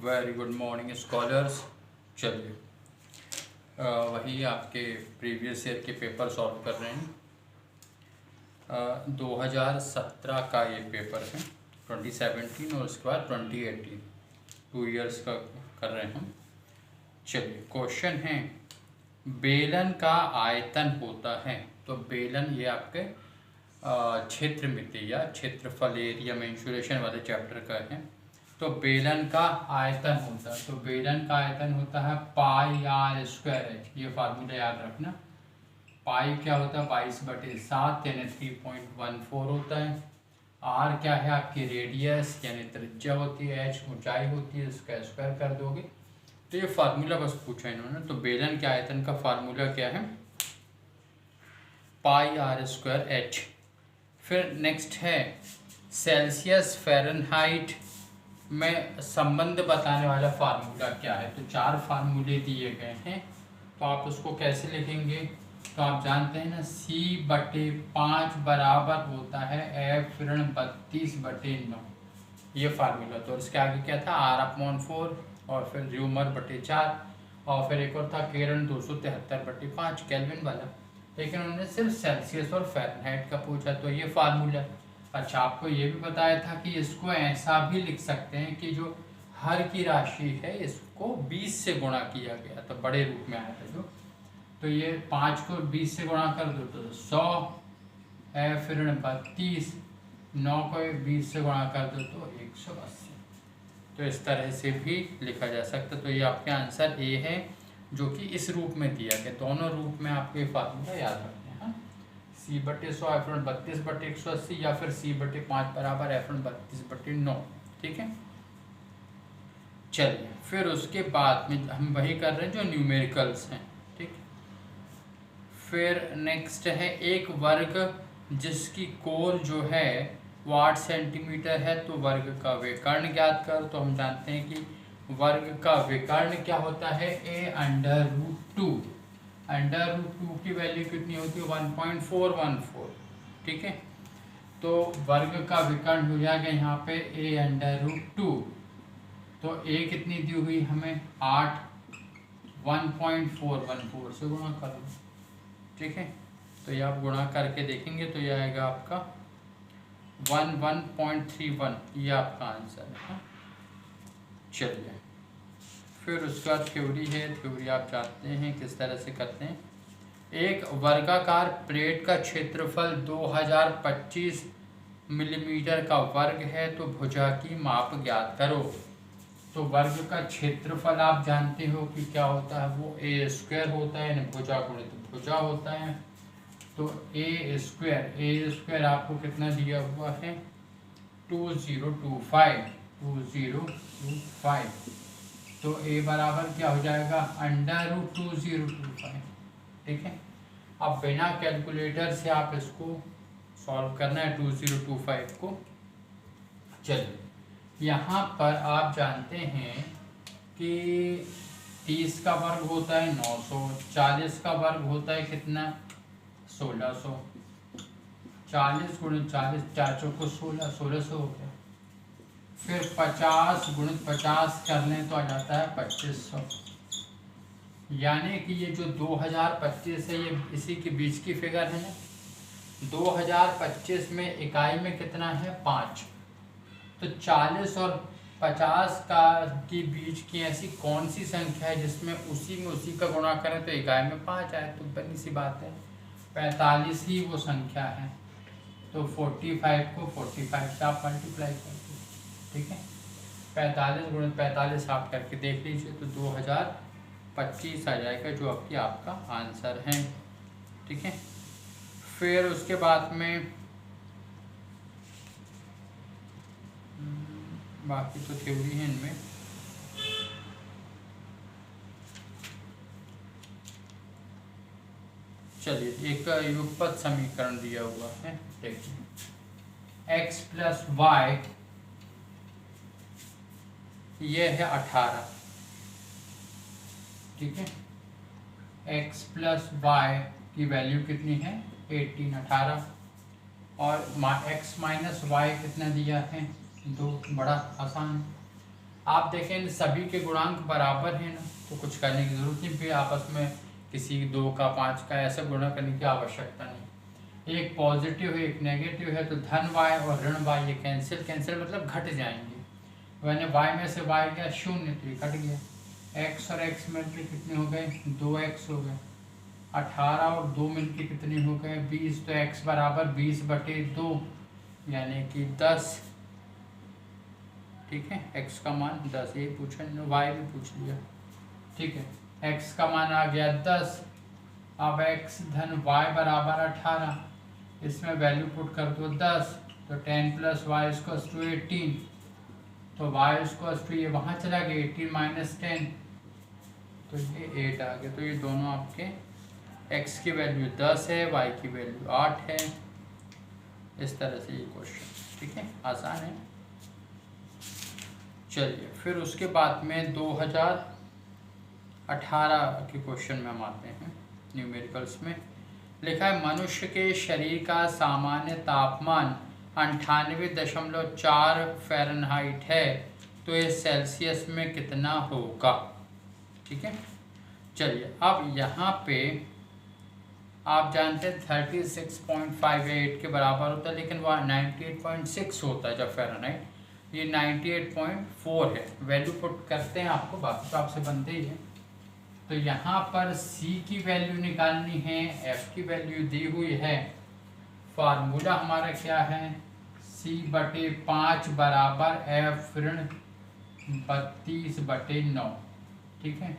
Very good morning scholars. चलिए वही आपके प्रीवियस ईयर के पेपर सॉल्व कर रहे हैं। 2017 का ये पेपर है, 2017 और उसके बाद 2018, 2 इयर्स का कर रहे हैं हम। चलिए क्वेश्चन है, बेलन का आयतन होता है। तो बेलन ये आपके क्षेत्र मिति या क्षेत्रफल एरिया में इंसुलेशन वाले चैप्टर का है। तो बेलन का आयतन होता है, तो बेलन का आयतन होता है पाई आर स्क्वायर एच। ये फार्मूला याद रखना। पाई क्या होता है 22/7 यानी 3.14 होता है। आर क्या है आपकी रेडियस यानी त्रिज्या होती है, एच ऊंचाई होती है, इसका स्क्वायर कर दोगे। तो ये फार्मूला बस पूछा इन्होंने। तो बेलन के आयतन का फार्मूला क्या है, पाई आर स्क्वायर एच। फिर नेक्स्ट है सेल्सियस फ़ारेनहाइट में संबंध बताने वाला फार्मूला क्या है। तो 4 फार्मूले दिए गए हैं, तो आप उसको कैसे लिखेंगे। तो आप जानते हैं ना, C/5 बराबर होता है F-32/9, ये फार्मूला। तो इसके आगे क्या था, R/4 और फिर र्यूमर/4 और फिर एक और था केरन 273/5 केल्विन वाला। लेकिन उन्होंने सिर्फ सेल्सियस और फ़ारेनहाइट का पूछा, तो ये फार्मूला। अच्छा, आपको ये भी बताया था कि इसको ऐसा भी लिख सकते हैं कि जो हर की राशि है इसको 20 से गुणा किया गया, तो बड़े रूप में आया था जो। तो ये 5 को 20 से गुणा कर दो तो 100 है, फिर 32, 9 को 20 से गुणा कर दो तो 180। तो इस तरह से भी लिखा जा सकता। तो ये आपके आंसर ए है, जो कि इस रूप में दिया गया। दोनों रूप में आपको ये फार्मूला याद रखना है। हाँ, C/100 F/32/180 या फिर C/5 बराबर F/32/9। ठीक है। चलिए फिर उसके बाद में हम वही कर रहे हैं जो न्यूमेरिकल्स हैं। ठीक। फिर नेक्स्ट है एक वर्ग जिसकी कोण जो है 8 सेंटीमीटर है, तो वर्ग का विकर्ण ज्ञात कर। तो हम जानते हैं कि वर्ग का विकर्ण क्या होता है, A√2। √2 की वैल्यू कितनी होती है 1.414। ठीक है। तो वर्ग का विकर्ण हो जाएगा यहाँ पे A√2। तो A कितनी दी हुई हमें 8, 1.414 से गुणा कर लो। ठीक है। तो ये आप गुणा करके देखेंगे तो ये आएगा आपका 11.31। ये आपका आंसर है। चलिए फिर उसके बाद थ्योरी है। थ्योरी आप जानते हैं किस तरह से करते हैं। एक वर्गाकार प्लेट का क्षेत्रफल 2025 मिलीमीटर का वर्ग है, तो भुजा की माप ज्ञात करो। तो वर्ग का क्षेत्रफल आप जानते हो कि क्या होता है, वो A² होता है, यानी भुजा गुणित भुजा होता है। तो A² आपको कितना दिया हुआ है 2025। तो A बराबर क्या हो जाएगा √2025। ठीक है। अब बिना कैलकुलेटर से आप इसको सॉल्व करना है 2025 को। चलिए यहाँ पर आप जानते हैं कि 30 का वर्ग होता है 900, 40 का वर्ग होता है कितना 1600, 40 गुणित 40, 4 चौको 16, 1600 हो गया। फिर 50 गुणित 50 कर लें तो आ जाता है 2500। यानी कि ये जो 2025 है ये इसी के बीच की फिगर है ना। 2025 में इकाई में कितना है 5। तो 40 और 50 का के बीच की ऐसी कौन सी संख्या है जिसमें उसी का गुणा करें तो इकाई में 5 आए। तो बड़ी सी बात है 45 ही वो संख्या है। तो 45 को 45 से आप मल्टीप्लाई कर दो। ठीक है। 45 गुणित 45 आप करके देख लीजिए तो 2025 आ जाएगा, जो आपकी आपका आंसर है। ठीक है। फिर उसके बाद में बाकी तो थ्योरी है इनमें। चलिए एक युगपत समीकरण दिया हुआ है, देखिए x + y ये है 18। ठीक है। x + y की वैल्यू कितनी है 18 और x - y कितना दिया है 2। बड़ा आसान। आप देखें इन सभी के गुणांक बराबर हैं ना, तो कुछ करने की जरूरत नहीं, फिर आपस में किसी 2 का 5 का ऐसे गुणा करने की आवश्यकता नहीं। एक पॉजिटिव है एक नेगेटिव है, तो धन y और ऋण y ये कैंसिल कैंसिल मतलब घट जाएंगे। मैंने y में से y गया 0 तो ये कट गया। x और x मिलकर कितने हो गए 2x हो गए। 18 और 2 मिलकर कितने हो गए 20, तो x बराबर 20/2 यानी कि 10। ठीक है, x का मान 10, ये पूछा y भी पूछ लिया। ठीक है, x का मान आ गया 10। अब x धन y बराबर 18, इसमें वैल्यू पुट कर दो 10, तो 10 + y = 18, तो y = ये वहाँ चला गया 18 - 10, तो ये 8 आ गया। तो ये दोनों आपके x की वैल्यू 10 है, y की वैल्यू 8 है। इस तरह से ये क्वेश्चन, ठीक है, आसान है। चलिए फिर उसके बाद में 2018 के क्वेश्चन में हम आते हैं। न्यूमेरिकल्स में लिखा है मनुष्य के शरीर का सामान्य तापमान 98.4 फ़ारेनहाइट है, तो ये सेल्सियस में कितना होगा। ठीक है, चलिए अब यहाँ पे आप जानते हैं 36.58 के बराबर होता है, लेकिन वह 98.6 होता है जब फ़ारेनहाइट, ये 98.4 है। वैल्यू पुट करते हैं, आपको बाकी तो आपसे बनते ही है। तो यहाँ पर C की वैल्यू निकालनी है, F की वैल्यू दी हुई है। फार्मूला हमारा क्या है, C/5 बराबर F ऋण 32/9। ठीक है,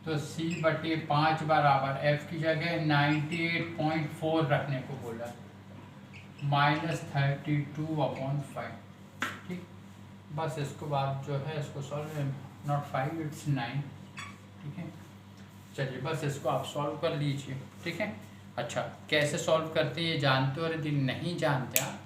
तो C/5 बराबर F की जगह 98.4 रखने को बोला, -32/5। ठीक, बस इसको बाद जो है इसको सॉल्व, नॉट 5 इट्स 9। ठीक है, चलिए बस इसको आप सॉल्व कर लीजिए। ठीक है, अच्छा कैसे सॉल्व करते हैं ये जानते हो, और यदि नहीं जानते आप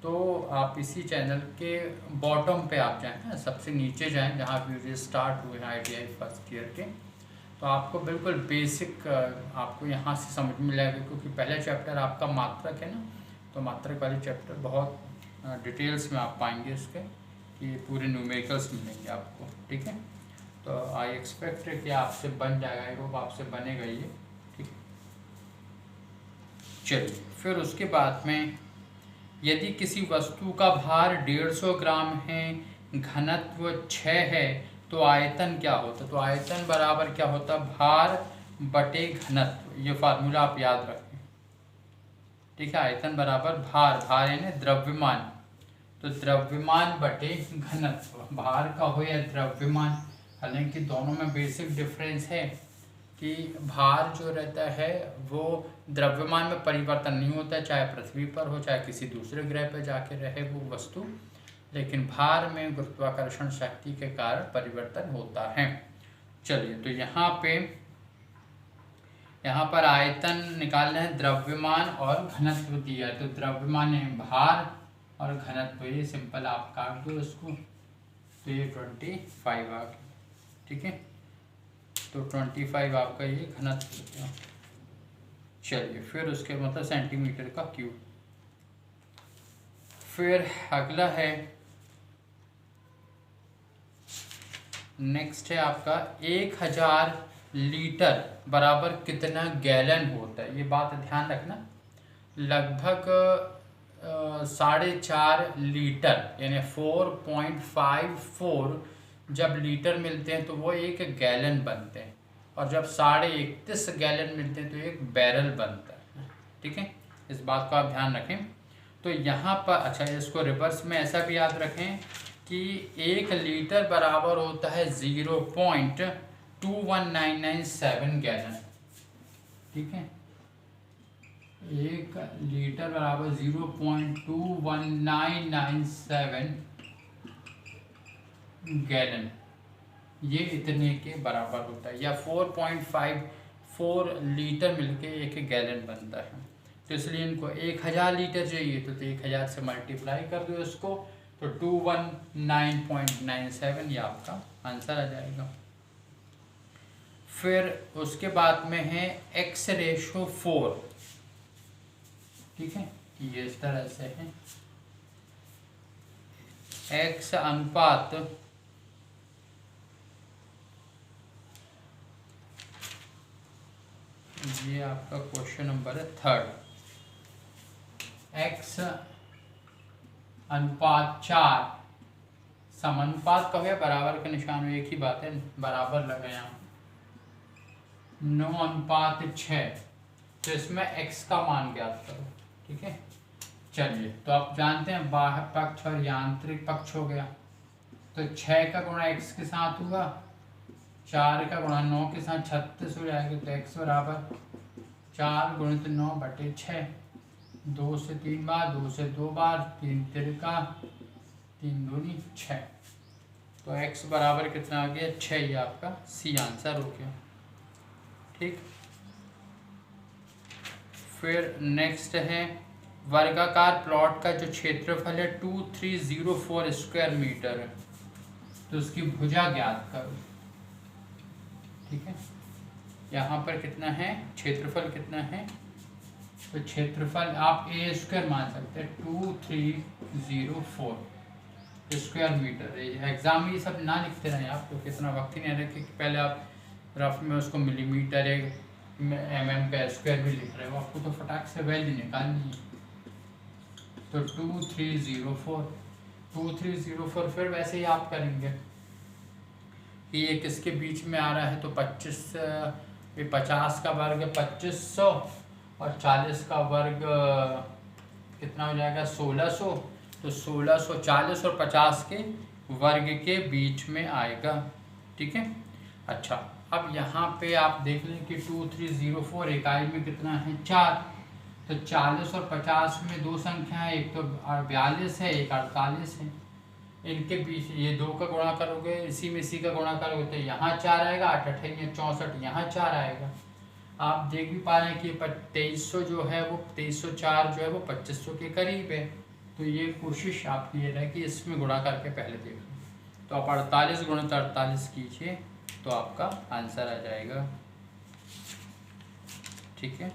तो आप इसी चैनल के बॉटम पे आप जाएं ना, सबसे नीचे जाएं जहाँ वीडियो स्टार्ट हुए हैं ITI फर्स्ट ईयर के, तो आपको बिल्कुल बेसिक आपको यहाँ से समझ में आएगा, क्योंकि पहला चैप्टर आपका मात्रक है ना, तो मात्रक वाले चैप्टर बहुत डिटेल्स में आप पाएंगे इसके, कि पूरे न्यूमेरिकल्स मिलेंगे आपको। ठीक है, तो आई एक्सपेक्ट कि आपसे बन जाएगा, आई होप आपसे बनेगा ये। ठीक, चलिए फिर उसके बाद में यदि किसी वस्तु का भार 150 ग्राम है, घनत्व 6 है, तो आयतन क्या होता। तो आयतन बराबर क्या होता, भार बटे घनत्व। ये फार्मूला आप याद रखें। ठीक है, आयतन बराबर भार, भार यानी द्रव्यमान, तो द्रव्यमान बटे घनत्व। भार का हो या द्रव्यमान, हालांकि दोनों में बेसिक डिफरेंस है कि भार जो रहता है वो द्रव्यमान में परिवर्तन नहीं होता है, चाहे पृथ्वी पर हो चाहे किसी दूसरे ग्रह पर जाके रहे वो वस्तु, लेकिन भार में गुरुत्वाकर्षण शक्ति के कारण परिवर्तन होता है। चलिए तो यहाँ पर आयतन निकालना है, द्रव्यमान और घनत्व दिया है, तो द्रव्यमान है भार और घनत्व ये सिंपल आप काट दो इसको, तो ये 25 आ गया। ठीक है, तो 25 आपका ये घनत्व हो गया। चलिए फिर उसके मतलब सेंटीमीटर का क्यूब। फिर अगला है, नेक्स्ट है आपका 1000 लीटर बराबर कितना गैलन होता है। ये बात ध्यान रखना, लगभग 4.5 लीटर यानी 4.54 जब लीटर मिलते हैं तो वो एक गैलन बनते हैं, और जब 31.5 गैलन मिलते हैं तो एक बैरल बनता है। ठीक है, इस बात को आप ध्यान रखें। तो यहाँ पर अच्छा इसको रिवर्स में ऐसा भी याद रखें कि 1 लीटर बराबर होता है 0.21997 गैलन। ठीक है, 1 लीटर बराबर 0.21997 गैलन, ये इतने के बराबर होता है, या 4.54 लीटर मिलके एक गैलन बनता है। तो इसलिए इनको 1000 लीटर चाहिए, तो 1000 से मल्टीप्लाई कर दो इसको, तो 219.97 ये आपका आंसर आ जाएगा। फिर उसके बाद में है x/4। ठीक है, ये इस तरह से है x अनुपात ये आपका क्वेश्चन नंबर है थर्ड। x अनुपात 4 समानुपात का है, बराबर का निशान एक ही बात है, बराबर लगे यहाँ। 9 अनुपात 6, तो इसमें x का मान ज्ञात करो। ठीक है, चलिए तो आप जानते हैं बाह्य पक्ष और यांत्रिक पक्ष हो गया, तो 6 का गुणा x के साथ हुआ, 4 का गुणा 9 के साथ 36 हो जाएगा। तो x बराबर 4 गुणित 9 बटे 6, 2 से 3 बार, 2 से 2 बार, 3 तिरका 3 दूनी 6। तो x बराबर कितना आ गया 6, ये आपका सी आंसर हो गया। ठीक, फिर नेक्स्ट है वर्गाकार प्लॉट का जो क्षेत्रफल है 2304 स्क्वायर मीटर है, तो उसकी भुजा ज्ञात करो। ठीक है, यहाँ पर कितना है क्षेत्रफल कितना है, तो क्षेत्रफल आप ए स्क्वायर मान सकते हैं, 2304 स्क्वायर मीटर। एग्जाम में ये सब ना लिखते रहे आप, तो कितना वक्त ही नहीं रखे कि पहले आप रफ में उसको मिलीमीटर mm का स्क्वायर भी लिख रहे हो, आपको तो फटाक से वैल्यू निकालनी है। तो 2304 फिर वैसे ही आप करेंगे कि ये किसके बीच में आ रहा है, तो 50 का वर्ग 2500 और 40 का वर्ग कितना हो जाएगा 1600, तो 1640 और 50 के वर्ग के बीच में आएगा। ठीक है, अच्छा अब यहाँ पे आप देख लें कि 2304 इकाई में कितना है 4, तो 40 और 50 में दो संख्या है, एक तो 42 है, एक 48 है। इनके बीच ये 2 का गुणा करोगे, इसी में इसी का गुणा करोगे, तो यहाँ 4 आएगा, 8 8 64, यहाँ 4 आएगा। आप देख भी पा रहे हैं कि 2300 जो है वो 2304 जो है वो 2500 के करीब है। तो ये कोशिश आपकी ये है कि इसमें गुणा करके पहले देखें। तो आप 48 गुणित 48 कीजिए, तो आपका आंसर आ जाएगा। ठीक है,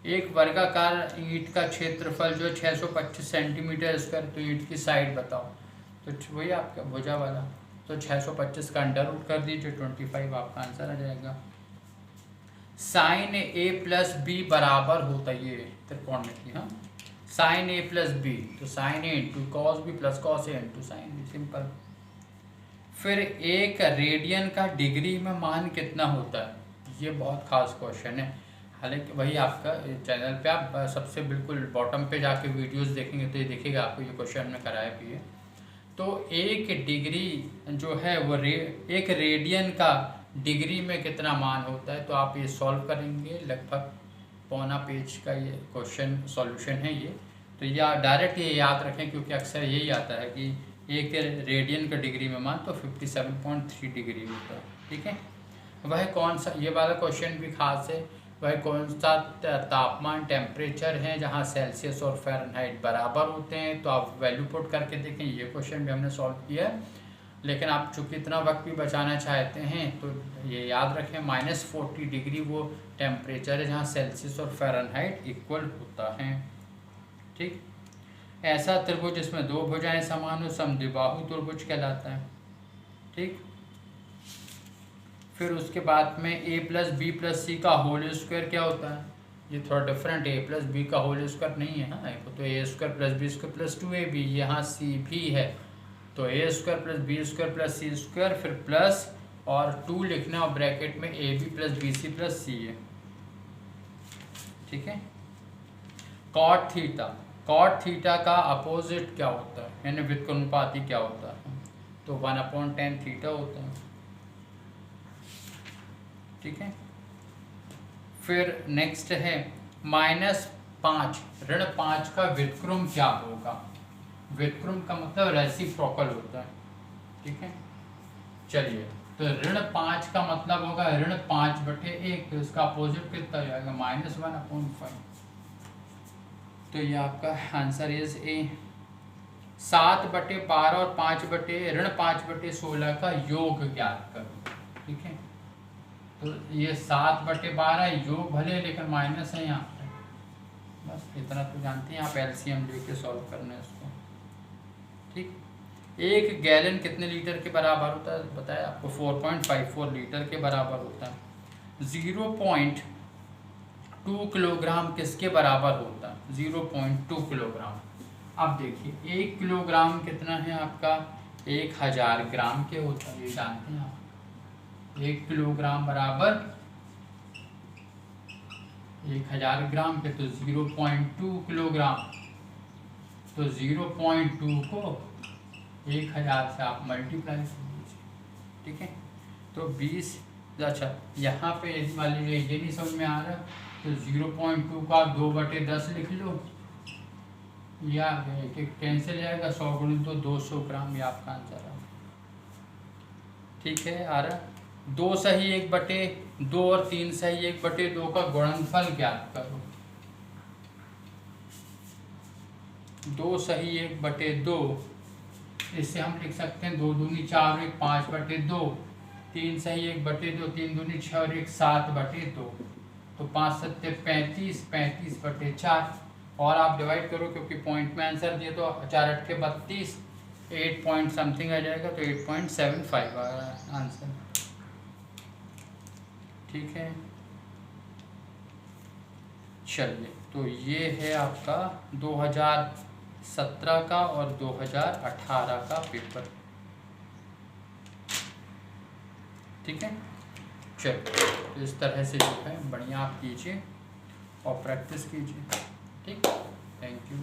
एक वर्गाकार ईंट का क्षेत्रफल जो 625 सेंटीमीटर स्क्वायर, तो ईंट की साइड बताओ, तो वही आपका भुजा वाला, तो 625 का अंडर रूट कर दीजिए, 25 आपका आंसर आ जाएगा। साइन ए प्लस बी बराबर होता है, ये त्रिकोणमिति, हाँ, साइन ए प्लस बी, तो sine A into cos B plus cos A into sine B, simple. फिर एक रेडियन का डिग्री में मान कितना होता है, ये बहुत खास क्वेश्चन है। हालांकि वही आपका चैनल पे आप सबसे बिल्कुल बॉटम पे जाके वीडियोस देखेंगे तो ये देखिएगा, आपको ये क्वेश्चन हमने कराया भी है। तो एक डिग्री जो है वो एक रेडियन का डिग्री में कितना मान होता है, तो आप ये सॉल्व करेंगे, लगभग पौना पेज का ये क्वेश्चन सॉल्यूशन है ये। तो या डायरेक्ट ये याद रखें, क्योंकि अक्सर यही आता है कि एक रेडियन का डिग्री में मान तो 57.3 डिग्री होता है। ठीक है, वह कौन सा, ये वाला क्वेश्चन भी खास है, वह कौन सा तापमान टेम्परेचर है जहाँ सेल्सियस और फ़ारेनहाइट बराबर होते हैं। तो आप वैल्यू पुट करके देखें, ये क्वेश्चन भी हमने सॉल्व किया है, लेकिन आप चूँकि इतना वक्त भी बचाना चाहते हैं तो ये याद रखें -40 डिग्री वो टेम्परेचर है जहाँ सेल्सियस और फ़ारेनहाइट इक्वल होता है। ठीक, ऐसा त्रिभुज जिसमें दो भुजाएं समान हो समद्विबाहु त्रिभुज कहलाता है। ठीक, फिर उसके बाद में a प्लस बी प्लस सी का होल स्क्वायर क्या होता है, ये थोड़ा डिफरेंट है, a प्लस बी का होल स्क्वायर नहीं है ना, तो a square plus B square plus 2ab, यहाँ c भी है, तो a square plus B square plus C square, फिर प्लस और 2 लिखना और ब्रैकेट में ab plus B C plus C है। ठीक है, कॉट थीटा का अपोजिट क्या होता है, यानी व्युत्क्रमानुपाती क्या होता है, तो 1/tan थीटा होता है। ठीक है, फिर नेक्स्ट है -5 ऋण 5 का व्युत्क्रम क्या होगा, व्युत्क्रम का मतलब रेसिप्रोकल होता है। ठीक है, चलिए तो ऋण 5 का मतलब होगा ऋण 5/1, तो इसका अपोजिट कितना हो जाएगा -1/5, तो ये आपका आंसर इज ए। 7/12 और ऋण 5/16 का योग ज्ञात करो। ठीक है, तो ये 7/12 योग भले लेकिन माइनस है यहाँ पे, बस इतना तो जानते हैं आप, एलसीएम लेके सॉल्व करना है इसको। ठीक, 1 गैलन कितने लीटर के बराबर होता है बताया आपको, 4.54 लीटर के बराबर होता है। 0.2 किलोग्राम किसके बराबर होता है, 0.2 किलोग्राम। अब देखिए 1 किलोग्राम कितना है आपका, 1000 ग्राम के होता है, ये जानते हैं आप। 1 किलोग्राम बराबर 1000 ग्राम के, तो 0.2 किलोग्राम, तो 0.2 को 1000 से आप मल्टीप्लाई कर दीजिए। ठीक है, तो 20, अच्छा यहाँ पे यदि मान लीजिए ये नहीं समझ में आ रहा तो 0.2 का 2/10 लिख लो, या एक एक कैंसिल जाएगा, 100 गुणित 200 ग्राम, ये आपका आंसर है। ठीक है, आ रहा 2 सही 1/2 और 3 सही 1/2 का गुणनफल ज्ञात करो। 2 सही 1/2, इससे हम लिख सकते हैं 2 दूनी 4 1 5/2, 3 सही 1/2, 3 दूनी 6 और 1 7/2, तो 5 7 35, 35/4, और आप डिवाइड करो क्योंकि पॉइंट में आंसर दिए तो 4 8 32, 8 पॉइंट समथिंग आ जाएगा, तो 8.75 आ रहा है आंसर। ठीक है, चलिए, तो ये है आपका 2017 का और 2018 का पेपर। ठीक है, चलिए, तो इस तरह से जो है बढ़िया आप कीजिए और प्रैक्टिस कीजिए। ठीक, थैंक यू।